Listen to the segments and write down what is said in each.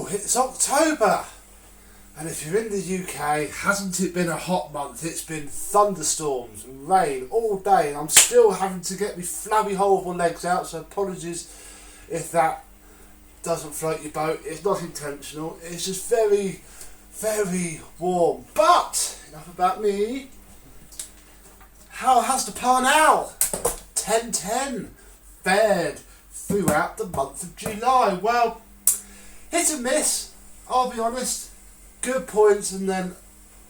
Woo! It's October! And if you're in the UK, hasn't it been a hot month? It's been thunderstorms and rain all day, and I'm still having to get my flabby horrible legs out, so apologies if that doesn't float your boat. It's not intentional, it's just very, very warm. But, enough about me. How has the Parnall TenTen fared throughout the month of July? Well, hit and miss, I'll be honest. Good points and then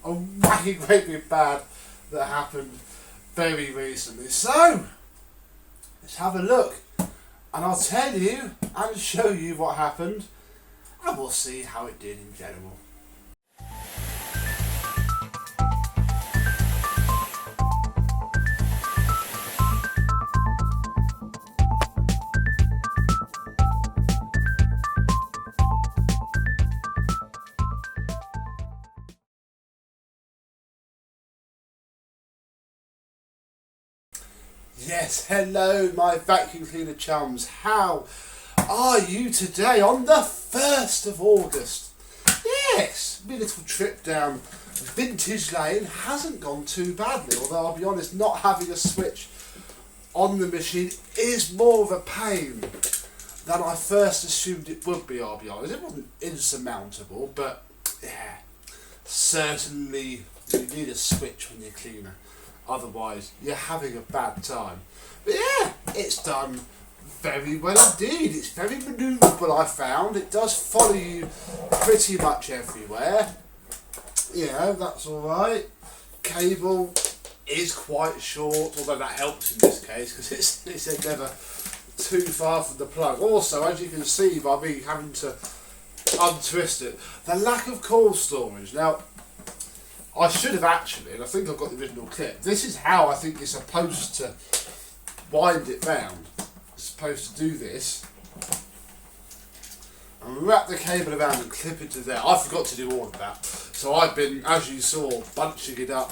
a wacky great big bad that happened very recently. So, let's have a look and I'll tell you and show you what happened and we'll see how it did in general. Yes, hello my vacuum cleaner chums, how are you today on the 1st of August? Yes, my little trip down Vintage Lane hasn't gone too badly, although I'll be honest, not having a switch on the machine is more of a pain than I first assumed it would be, I'll be honest. It wasn't insurmountable, but yeah, certainly you need a switch when you're cleaner. Otherwise, you're having a bad time. But yeah, it's done very well indeed. It's very manoeuvrable, I found. It does follow you pretty much everywhere. You know, that's alright. Cable is quite short, although that helps in this case because it's never too far from the plug. Also, as you can see by me having to untwist it, the lack of cord storage. Now, I should have actually, and I think I've got the original clip, this is how I think you're supposed to wind it round. You're supposed to do this and wrap the cable around and clip it to there. I forgot to do all of that, so I've been, as you saw, bunching it up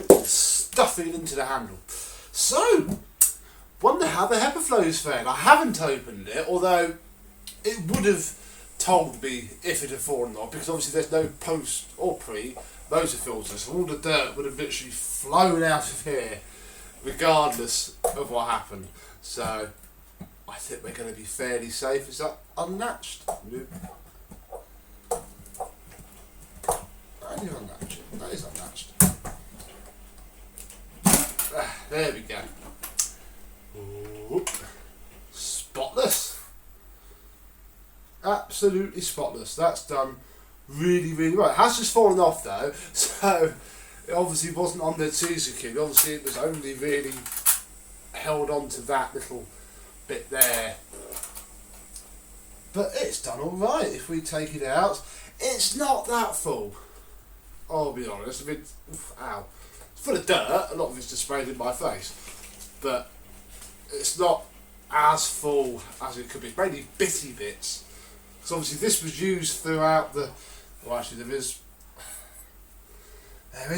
and stuffing it into the handle. So, wonder how the HEPA flow's fared. I haven't opened it, although it would have told me if it had fallen off, because obviously there's no post or pre motor filter, so all the dirt would have literally flown out of here regardless of what happened. So I think we're going to be fairly safe. Is that unlatched? Nope. That is unlatched. That is unlatched. There we go. Ooh. Spotless. Absolutely spotless. That's done really, really well. It has just fallen off though, so it obviously wasn't on the teaser kit. Obviously it was only really held on to that little bit there. But it's done alright. If we take it out, it's not that full. I'll be honest. I mean, ow. It's full of dirt. A lot of it's just sprayed in my face. But it's not as full as it could be. It's mainly bitty bits. So obviously this was used throughout the, well actually there is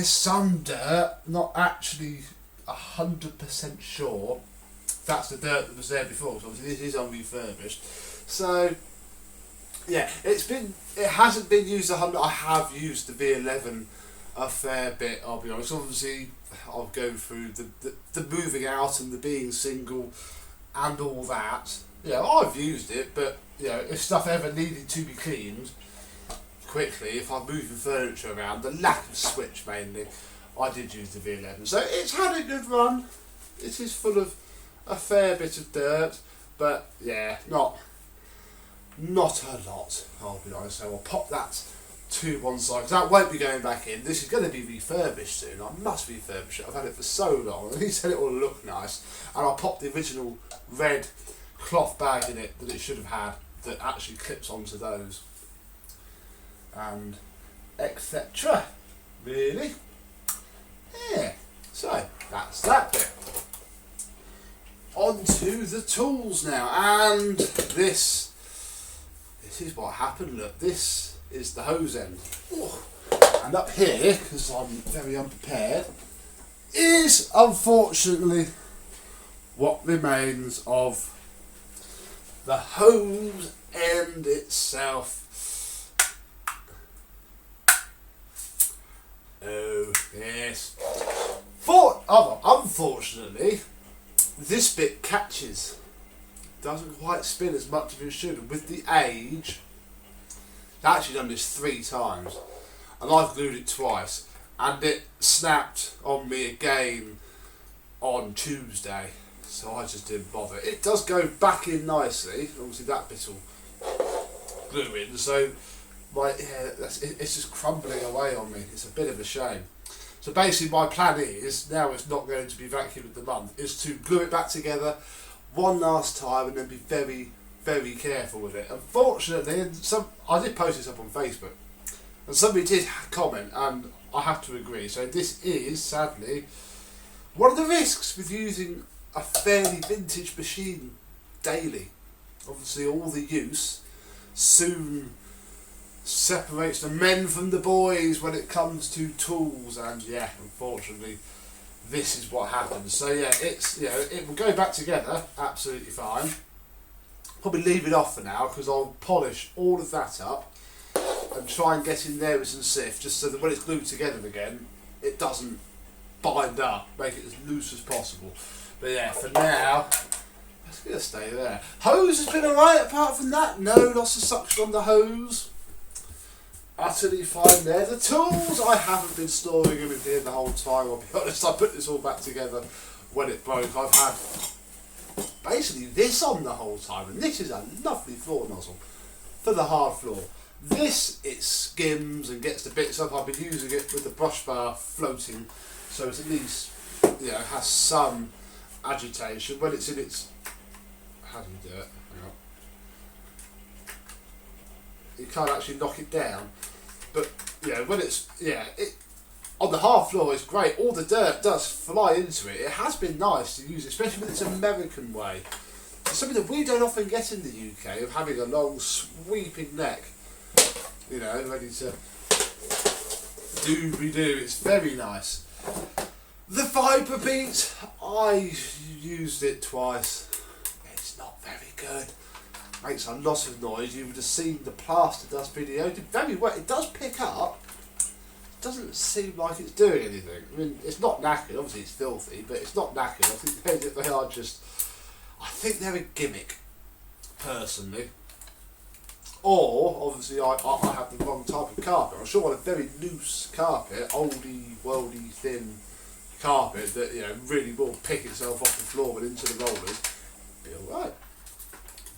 some dirt, not actually 100% sure that's the dirt that was there before, so obviously this is unrefurbished. So yeah, it hasn't been used 100%, I have used the V11 a fair bit, I'll be honest. Obviously I'll go through the moving out and the being single and all that. Yeah, I've used it, but you know, if stuff ever needed to be cleaned quickly, if I'm moving furniture around, the lack of switch mainly, I did use the V11. So it's had a good run. It is full of a fair bit of dirt, but yeah, not a lot, I'll be honest. So I'll pop that to one side, because that won't be going back in. This is going to be refurbished soon. I must refurbish it. I've had it for so long. At least it will look nice. And I'll pop the original red cloth bag in it that it should have had that actually clips onto those and etc. Really? Yeah, so that's that bit. On to the tools now, and this is what happened. Look, this is the hose end. Oh. And up here, because I'm very unprepared, is unfortunately what remains of the hose end itself. Oh, yes. Unfortunately, this bit catches. Doesn't quite spin as much as it should. With the age, I've actually done this 3 times, and I've glued it twice, and it snapped on me again on Tuesday, so I just didn't bother. It does go back in nicely. Obviously, that bit will glue in, so it's just crumbling away on me. It's a bit of a shame. So basically my plan is, now it's not going to be vacuum of the month, is to glue it back together one last time and then be very, very careful with it. Unfortunately, I did post this up on Facebook, and somebody did comment, and I have to agree. So this is, sadly, one of the risks with using a fairly vintage machine daily. Obviously all the use soon separates the men from the boys when it comes to tools, and yeah, unfortunately this is what happens. So yeah, it will go back together absolutely fine. Probably leave it off for now, because I'll polish all of that up and try and get in there with some sift, just so that when it's glued together again it doesn't bind up, make it as loose as possible. But yeah, for now it's going to stay there. Hose has been alright apart from that. No loss of suction on the hose. Utterly fine there. The tools, I haven't been storing them in here the whole time, I'll be honest. I put this all back together when it broke. I've had basically this on the whole time, and this is a lovely floor nozzle for the hard floor. This, it skims and gets the bits up. I've been using it with the brush bar floating, so it's at least, has some agitation. When it's in its, how do you do it? Hang on. You can't actually knock it down, but when it's on the hard floor, it's great. All the dirt does fly into it. It has been nice to use, especially with its American way. It's something that we don't often get in the UK, of having a long sweeping neck, ready to do. It's very nice. The Viper Beat, I used it twice. It's not very good. Makes a lot of noise. You would have seen the plaster dust video. It did very well. It does pick up. It doesn't seem like it's doing anything. I mean, it's not knackered. Obviously, it's filthy, but it's not knackered. I think they are just. I think they're a gimmick, personally. Or obviously, I have the wrong type of carpet. I'm sure on a very loose carpet, oldie, worldy, thin carpet that really will pick itself off the floor and into the rollers. Be alright.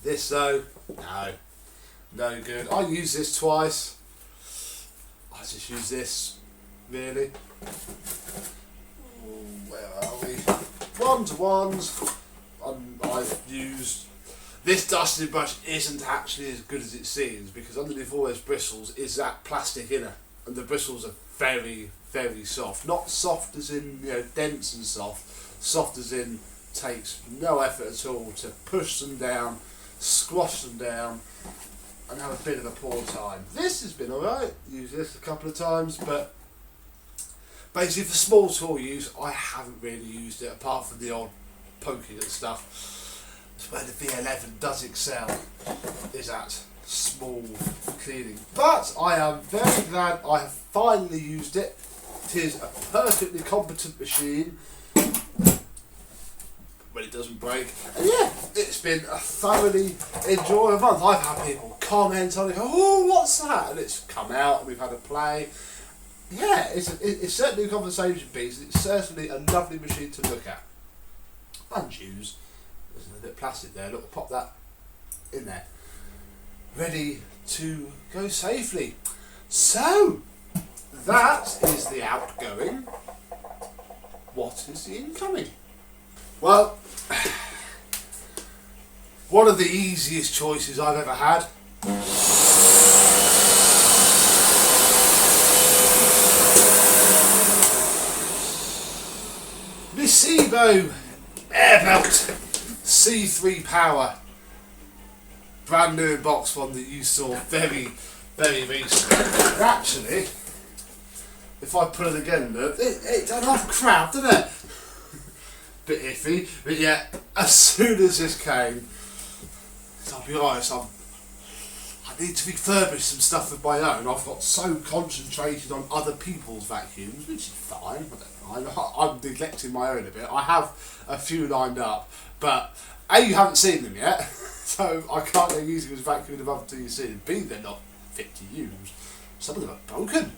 This though, no good. I use this twice. I just use this, really. Where are we? 1-to-1s. I've used this dusting brush. Isn't actually as good as it seems, because underneath all those bristles is that plastic inner, and the bristles are very, very soft. Not soft as in dense and soft. Soft as in takes no effort at all to push them down, squash them down, and have a bit of a poor time. This has been alright. Used this a couple of times, but basically for small tool use, I haven't really used it apart from the odd poking at stuff. It's where the V11 does excel, is at small cleaning. But I am very glad I have finally used it. It is a perfectly competent machine when it doesn't break. And yeah, it's been a thoroughly enjoyable month. I've had people comment on it, oh, what's that? And it's come out and we've had a play. Yeah, it's certainly a conversation piece. It's certainly a lovely machine to look at. And use. There's a bit of plastic there. Look, pop that in there. Ready to go safely. So, that is the outgoing. What is the incoming? Well, one of the easiest choices I've ever had. The SIBO C3 Power. Brand new in box one that you saw very, very recently. Actually, if I put it again, look, it done off crap, didn't it? Bit iffy, but yeah, as soon as this came, I'll be honest, I'm I need to refurbish some stuff of my own. I've got so concentrated on other people's vacuums, which is fine. I don't mind. I'm neglecting my own a bit. I have a few lined up, but A, you haven't seen them yet, so I can't get using as vacuuming them up until you see them. B, they're not fit to use. Some of them are broken.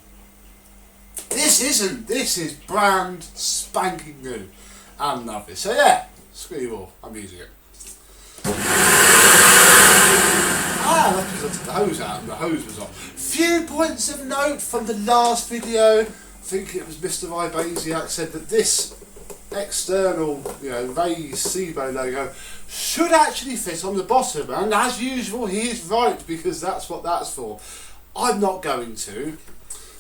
This isn't. This is brand spanking new and lovely. So yeah, screw you all. I'm using it. That's because I took the hose out and the hose was off. Few points of note from the last video. I think it was Mr. Ibasiak said that this external, raised SIBO logo should actually fit on the bottom, and as usual he is right, because that's what that's for. I'm not going to,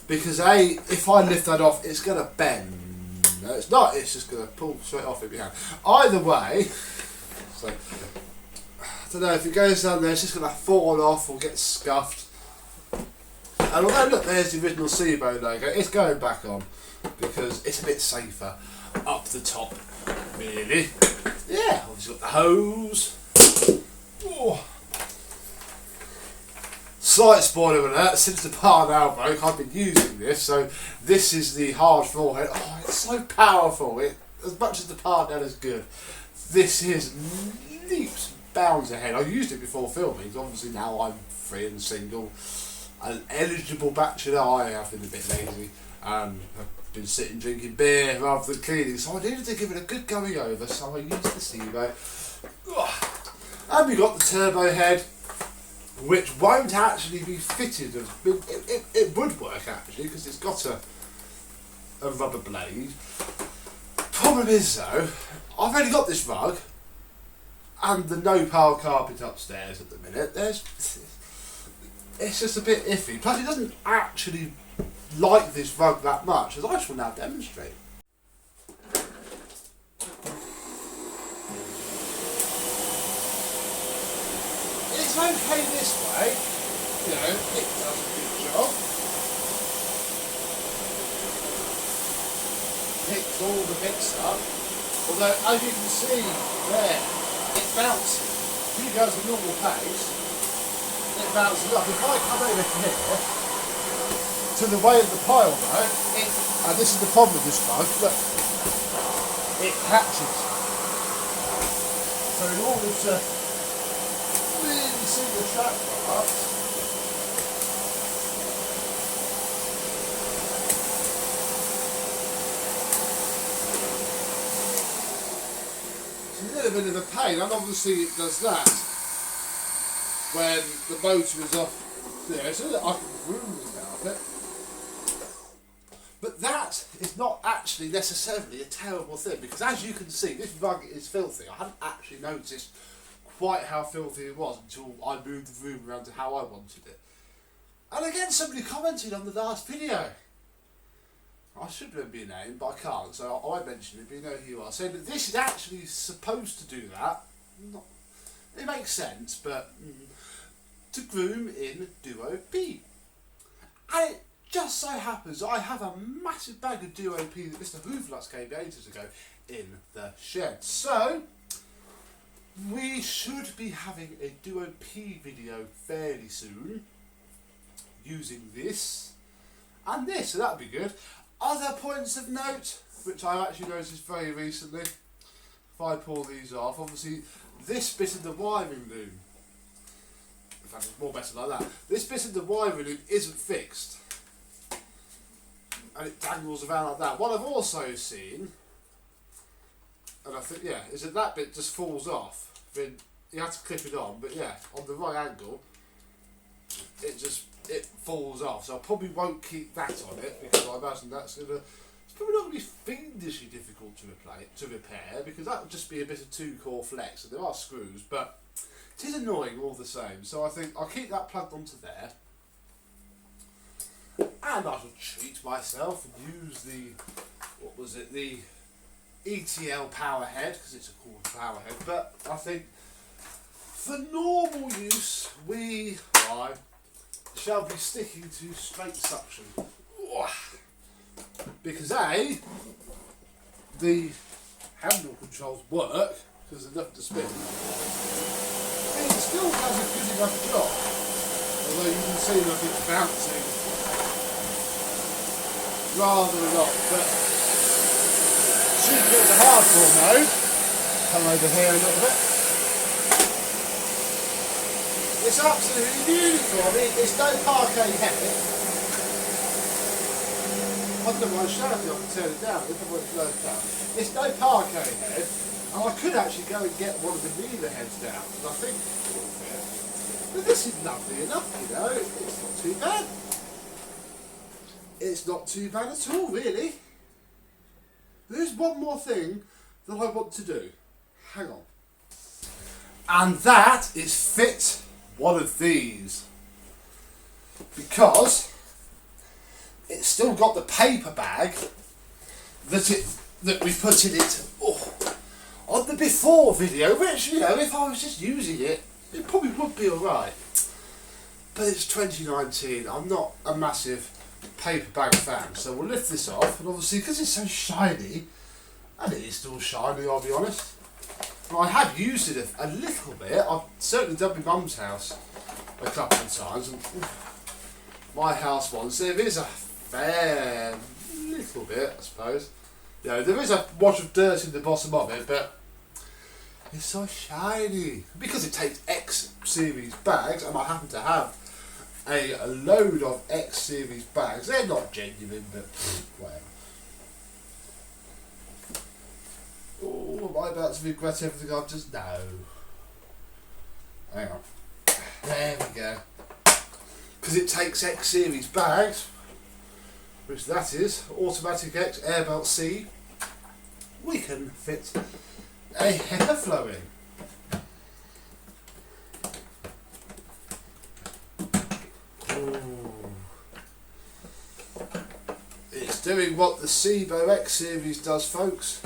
because A, if I lift that off it's going to bend. No, it's not, it's just going to pull straight off in my hand. Either way, so I don't know, if it goes down there it's just going to fall off or get scuffed. And although look, there's the original SIBO logo, it's going back on because it's a bit safer up the top, really. Yeah, obviously got the hose. Oh. Slight spoiler alert, since the Parnall broke I've been using this, so this is the hard forehead. Oh, it's so powerful. As much as the Parnall is good, this is leaps and bounds ahead. I used it before filming, so obviously now I'm free and single. An eligible bachelor. I have been a bit lazy. I've been sitting drinking beer rather than cleaning, so I needed to give it a good going over, so I used the SIBO. And we got the turbo head, which won't actually be fitted. It would work actually, because it's got a rubber blade. Problem is though, I've only got this rug and the no power carpet upstairs at the minute. It's just a bit iffy. Plus, it doesn't actually like this rug that much, as I shall now demonstrate. It's okay this way, it does a good job. Picks all the bits up, although as you can see there, it bounces. If you go at a normal pace, it bounces up. If I come over here to the way of the pile though, and this is the problem with this rug, look, it catches. So in order to really see the track parts, it's a little bit of a pain, and obviously it does that when the motor is off there, so that I can groove about it. But that is not actually necessarily a terrible thing, because as you can see, this rug is filthy. I hadn't actually noticed quite how filthy it was until I moved the room around to how I wanted it. And again, somebody commented on the last video. I should remember your name, but I can't, so I mentioned it, but you know who you are. Saying that this is actually supposed to do that. It makes sense, but to groom in Duo P. And it just so happens I have a massive bag of Duo P that Mr. Hooverlux gave me ages ago in the shed. So we should be having a Duo P video fairly soon using this and this, so that'll be good. Other points of note, which I actually noticed very recently, if I pull these off, obviously this bit of the wiring loom, in fact it's more better like that, this bit of the wiring loom isn't fixed and it dangles around like that. What I've also seen, and I think, yeah, is that that bit just falls off. Then you have to clip it on, but yeah, on the right angle, it falls off. So I probably won't keep that on it, because I imagine it's probably not going to be fiendishly difficult to repair, because that would just be a bit of 2-core flex, and there are screws, but it is annoying all the same. So I think I'll keep that plugged onto there, and I shall treat myself and use the ETL power head, because it's a cool power head. But I think for normal use I shall be sticking to straight suction, because A, the handle controls work because there's nothing to spin. B, it still does a good enough job of although you can see that it's bouncing rather a lot, but should get the hardcore mode. Come over here a little bit. It's absolutely beautiful. I mean, it's no parquet head. I don't mind shouting, I can turn it down if I want to slow it down. It's no parquet head, and I could actually go and get one of the Miele heads down, because I think it's a little bit. But this is lovely enough, you know, it's not too bad. It's not too bad at all, really. There's one more thing that I want to do. Hang on. And that is fit one of these. Because it's still got the paper bag that we put in it on the before video, which, you know, if I was just using it, it probably would be alright. But it's 2019, I'm not a massive paper bag fan, so we'll lift this off, and obviously because it's so shiny, and it is still shiny, I'll be honest. And I have used it a little bit. I've certainly done my mum's house a couple of times, and my house once. There is a fair little bit, I suppose. You know, there is a wash of dirt in the bottom of it, but it's so shiny because it takes X series bags, and I happen to have a load of X series bags. They're not genuine, but whatever. Oh, am I about to regret everything I've just... No. Hang on. There we go. Because it takes X series bags, which that is, automatic X air belt C, we can fit a header flow in. Ooh. It's doing what the SIBO X series does, folks,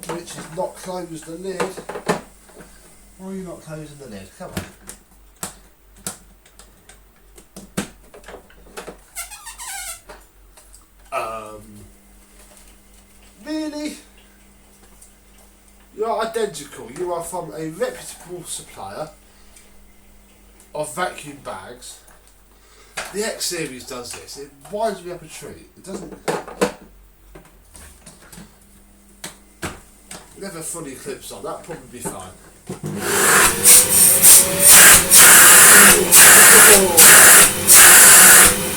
which is not close the lid. Why are you not closing the lid? Come on. Really? You are identical. You are from a reputable supplier of vacuum bags. The X series does this. It winds me up a treat. It doesn't. Never funny clips on. That'll probably be fine.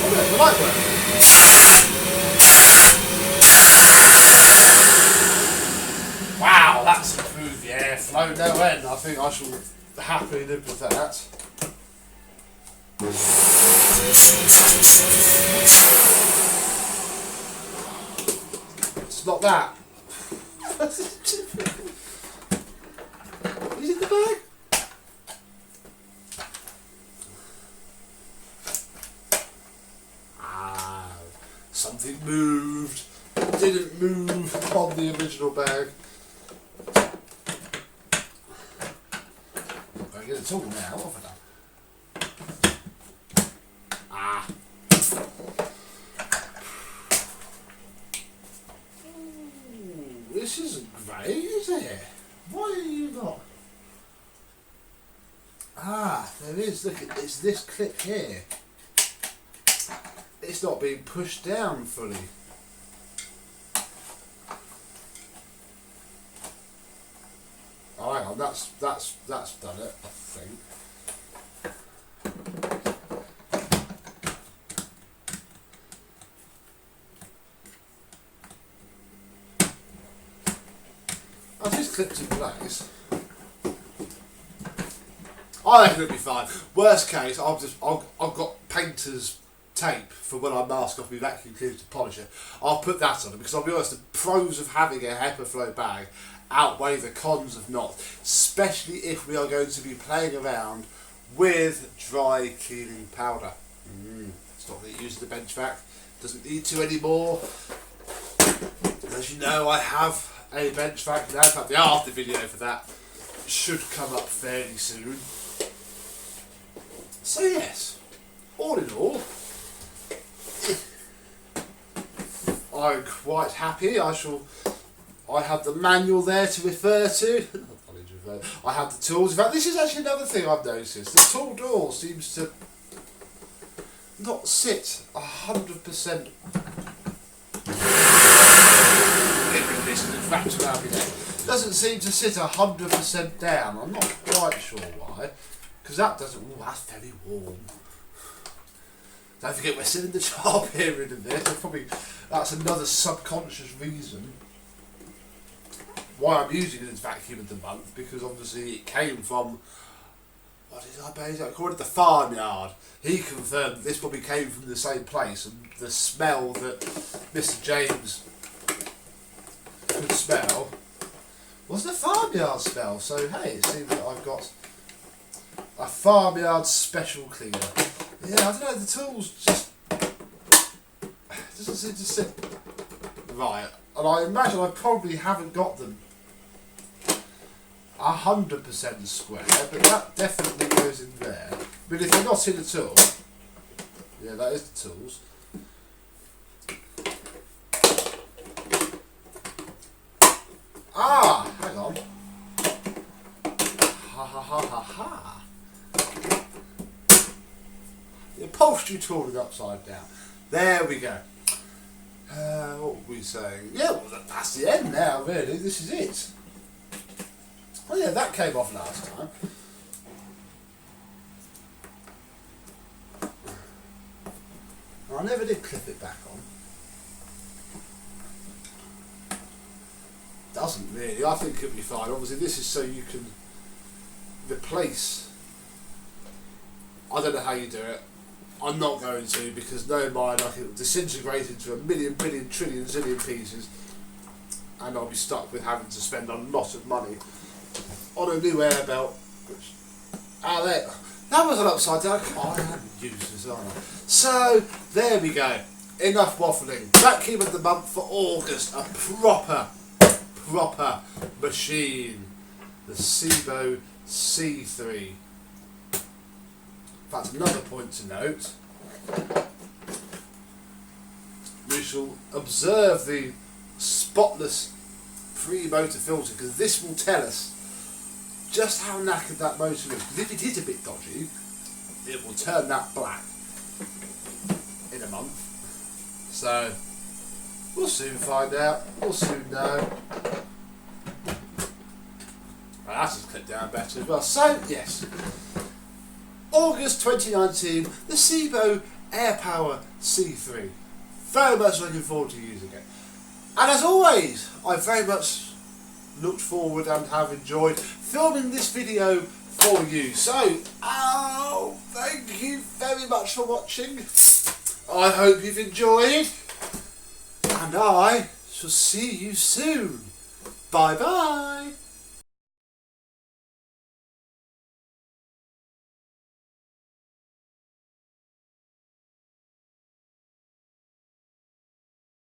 Oh, yeah, the light works. Wow, that's improved the airflow no end. I think I shall happily live with that. It's not that. Is it the bag? Ah, something moved. It didn't move on the original bag. I get it all now. What have I done? This isn't great, is it? Why are you not? There is. Look, it's this clip here. It's not being pushed down fully. Oh, hang on, that's done it, I think. I've just clipped in place. I reckon it'll be fine. Worst case, I've got painter's tape for when I mask off my vacuum cleaner to polish it. I'll put that on it because I'll be honest, the pros of having a HEPA flow bag outweigh the cons of not, especially if we are going to be playing around with dry cleaning powder. It's not really using the bench vac, doesn't need to anymore. As you know, I have a bench vac now. In fact, the after video for that should come up fairly soon. So yes, all in all, I'm quite happy. I have the manual there to refer to. I have the tools. In fact, this is actually another thing I've noticed. The tool door seems to not sit 100%. Wrapped around my neck. Doesn't seem to sit 100% down. I'm not quite sure why. Because that doesn't. Oh, that's very warm. Don't forget we're still in the trial period of this. That's another subconscious reason why I'm using it as vacuum of the month, because obviously it came from, what did I base it? I called it the farmyard. He confirmed that this probably came from the same place, and the smell that Mr. James could smell was the farmyard smell. So hey, it seems that I've got a farmyard special cleaner. Yeah, I don't know, the tools just doesn't seem to sit right, and I imagine I probably haven't got them 100% square, but that definitely goes in there. But if they're not in at all, yeah, that is the tools. Ah, hang on. Ha ha ha ha ha. The upholstery tool is upside down. There we go. What were we saying? Yeah, well, that's the end now, really. This is it. Oh yeah, that came off last time. I never did clip it back on. Doesn't really. I think it'll be fine. Obviously, this is so you can replace. I don't know how you do it. I'm not going to, because no mind, I can disintegrate into a million, billion, trillion, zillion pieces, and I'll be stuck with having to spend a lot of money on a new air belt. Which, that was an upside down. Oh, I haven't used this, aren't I? So there we go. Enough waffling. Vacuum of the month for August. A proper machine. The SIBO C3. In fact, another point to note, we shall observe the spotless pre-motor filter, because this will tell us just how knackered that motor is. Because if it is a bit dodgy, it will turn that black in a month. So we'll soon find out. We'll soon know. That's just clipped down better as well. So yes, August 2019, the SIBO AirPower C3. Very much looking forward to using it. And as always, I very much looked forward and have enjoyed filming this video for you. So, thank you very much for watching. I hope you've enjoyed. And I shall see you soon. Bye bye.